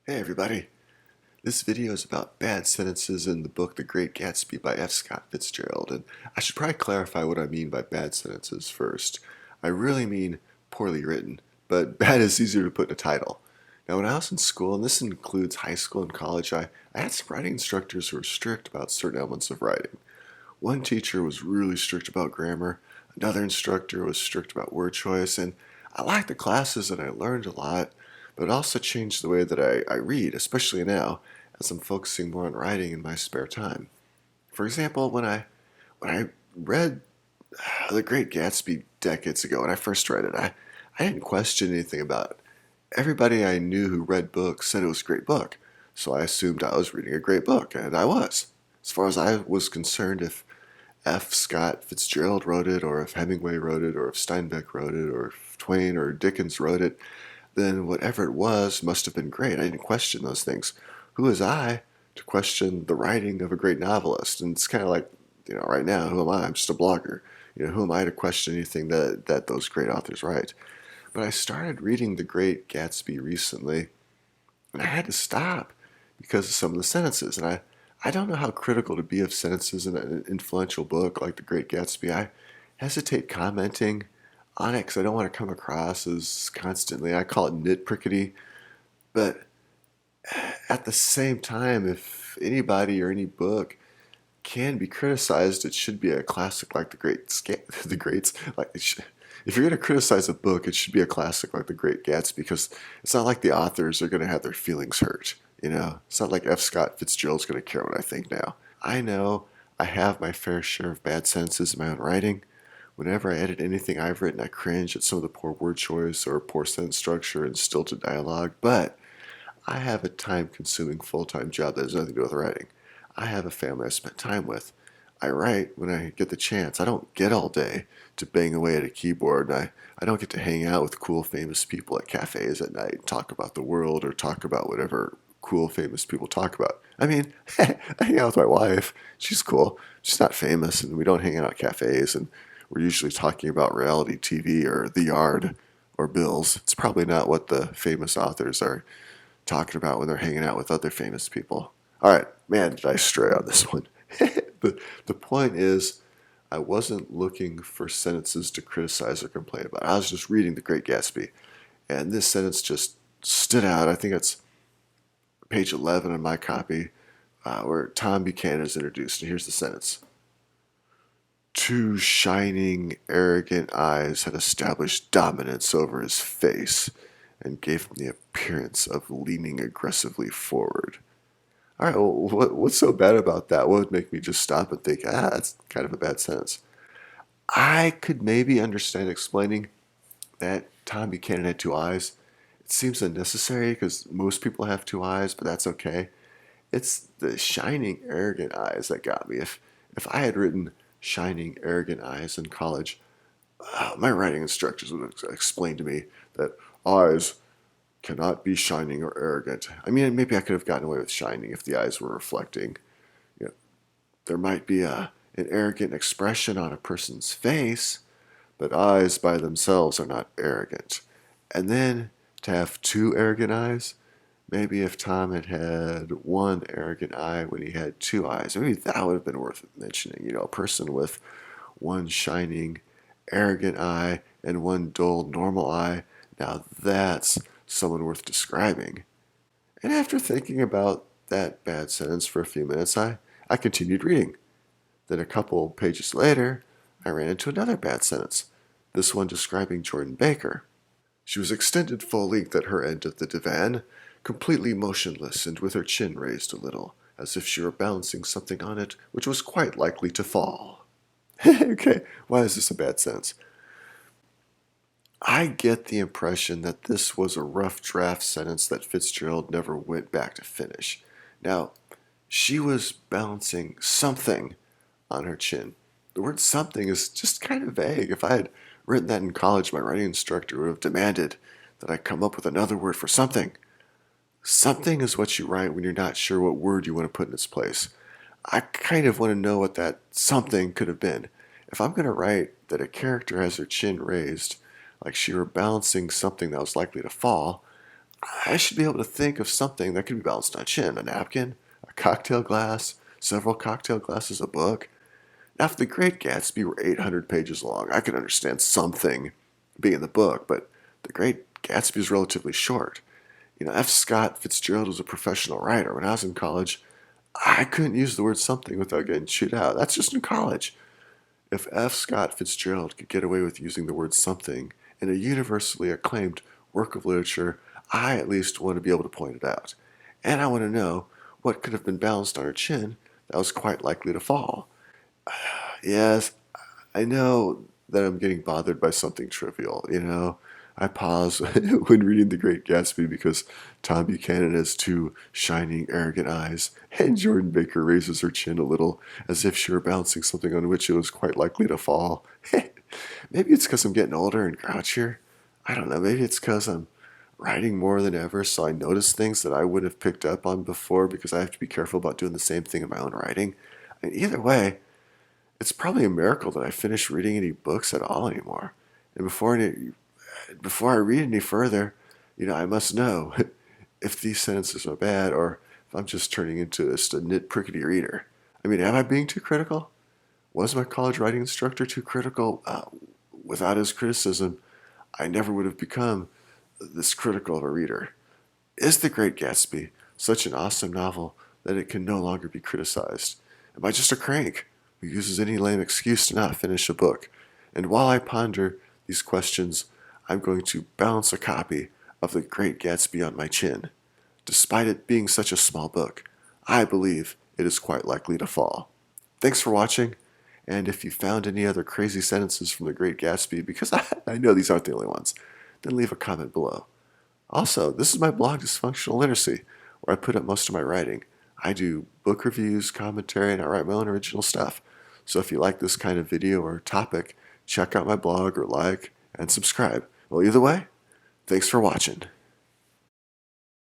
Hey everybody, this video is about bad sentences in the book The Great Gatsby by F. Scott Fitzgerald, and I should probably clarify what I mean by bad sentences first. I really mean poorly written, but bad is easier to put in a title. Now when I was in school, and this includes high school and college, I had some writing instructors who were strict about certain elements of writing. One teacher was really strict about grammar, another instructor was strict about word choice, and I liked the classes and I learned a lot, but it also changed the way that I read, especially now, as I'm focusing more on writing in my spare time. For example, when I read The Great Gatsby decades ago, when I first read it, I didn't question anything about it. Everybody I knew who read books said it was a great book, so I assumed I was reading a great book, and I was. As far as I was concerned, if F. Scott Fitzgerald wrote it, or if Hemingway wrote it, or if Steinbeck wrote it, or if Twain or Dickens wrote it, then whatever it was must have been great. I didn't question those things. Who was I to question the writing of a great novelist? And it's kind of like, right now, who am I? I'm just a blogger. Who am I to question anything that those great authors write? But I started reading The Great Gatsby recently, and I had to stop because of some of the sentences. And I don't know how critical to be of sentences in an influential book like The Great Gatsby. I hesitate commenting on it because I don't want to come across as constantly, I call it nitpickety. But at the same time, if anybody or any book can be criticized, it should be a classic like the greats. If you're going to criticize a book, it should be a classic like The Great Gatsby, because it's not like the authors are going to have their feelings hurt. It's not like F. Scott Fitzgerald's going to care what I think now. I know I have my fair share of bad sentences in my own writing. Whenever I edit anything I've written, I cringe at some of the poor word choice or poor sentence structure and stilted dialogue, but I have a time-consuming full-time job that has nothing to do with writing. I have a family I spend time with. I write when I get the chance. I don't get all day to bang away at a keyboard. I don't get to hang out with cool, famous people at cafes at night and talk about the world or talk about whatever cool, famous people talk about. I mean, I hang out with my wife. She's cool. She's not famous, and we don't hang out at cafes, and we're usually talking about reality TV or The Yard or Bills. It's probably not what the famous authors are talking about when they're hanging out with other famous people. All right, man, did I stray on this one. The point is, I wasn't looking for sentences to criticize or complain about. I was just reading The Great Gatsby, and this sentence just stood out. I think it's page 11 in my copy, where Tom Buchanan is introduced, and here's the sentence. Two shining, arrogant eyes had established dominance over his face and gave him the appearance of leaning aggressively forward. All right, well, what's so bad about that? What would make me just stop and think, that's kind of a bad sentence? I could maybe understand explaining that Tom Buchanan had two eyes. It seems unnecessary because most people have two eyes, but that's okay. It's the shining, arrogant eyes that got me. If I had written shining, arrogant eyes in college, my writing instructors would have explained to me that eyes cannot be shining or arrogant. I mean, maybe I could have gotten away with shining if the eyes were reflecting. There might be an arrogant expression on a person's face, but eyes by themselves are not arrogant. And then to have two arrogant eyes, maybe if Tom had had one arrogant eye when he had two eyes, maybe that would have been worth mentioning. A person with one shining, arrogant eye and one dull, normal eye. Now that's someone worth describing. And after thinking about that bad sentence for a few minutes, I continued reading. Then a couple pages later, I ran into another bad sentence, this one describing Jordan Baker. She was extended full length at her end of the divan, completely motionless and with her chin raised a little, as if she were balancing something on it which was quite likely to fall. Okay, why is this a bad sentence? I get the impression that this was a rough draft sentence that Fitzgerald never went back to finish. Now, she was balancing something on her chin. The word something is just kind of vague. If I had written that in college, my writing instructor would have demanded that I come up with another word for something. Something is what you write when you're not sure what word you want to put in its place. I kind of want to know what that something could have been. If I'm going to write that a character has her chin raised, like she were balancing something that was likely to fall, I should be able to think of something that could be balanced on a chin, a napkin, a cocktail glass, several cocktail glasses, a book. Now, if The Great Gatsby were 800 pages long, I could understand something being in the book, but The Great Gatsby is relatively short. F. Scott Fitzgerald was a professional writer. When I was in college, I couldn't use the word something without getting chewed out. That's just in college. If F. Scott Fitzgerald could get away with using the word something in a universally acclaimed work of literature, I at least want to be able to point it out. And I want to know what could have been balanced on her chin that was quite likely to fall. Yes, I know that I'm getting bothered by something trivial. I pause when reading The Great Gatsby because Tom Buchanan has two shining, arrogant eyes, and Jordan Baker raises her chin a little as if she were balancing something on which it was quite likely to fall. Maybe it's because I'm getting older and grouchier. I don't know, maybe it's because I'm writing more than ever, so I notice things that I wouldn't have picked up on before because I have to be careful about doing the same thing in my own writing. Either way, it's probably a miracle that I finished reading any books at all anymore. And before I read any further, I must know if these sentences are bad or if I'm just turning into just a nitpicky reader. Am I being too critical? Was my college writing instructor too critical? Without his criticism, I never would have become this critical of a reader. Is The Great Gatsby such an awesome novel that it can no longer be criticized? Am I just a crank who uses any lame excuse to not finish a book? And while I ponder these questions, I'm going to balance a copy of The Great Gatsby on my chin. Despite it being such a small book, I believe it is quite likely to fall. Thanks for watching, and if you found any other crazy sentences from The Great Gatsby, because I know these aren't the only ones, then leave a comment below. Also, this is my blog, Dysfunctional Literacy, where I put up most of my writing. I do book reviews, commentary, and I write my own original stuff. So if you like this kind of video or topic, check out my blog or like and subscribe. Well, either way, thanks for watching.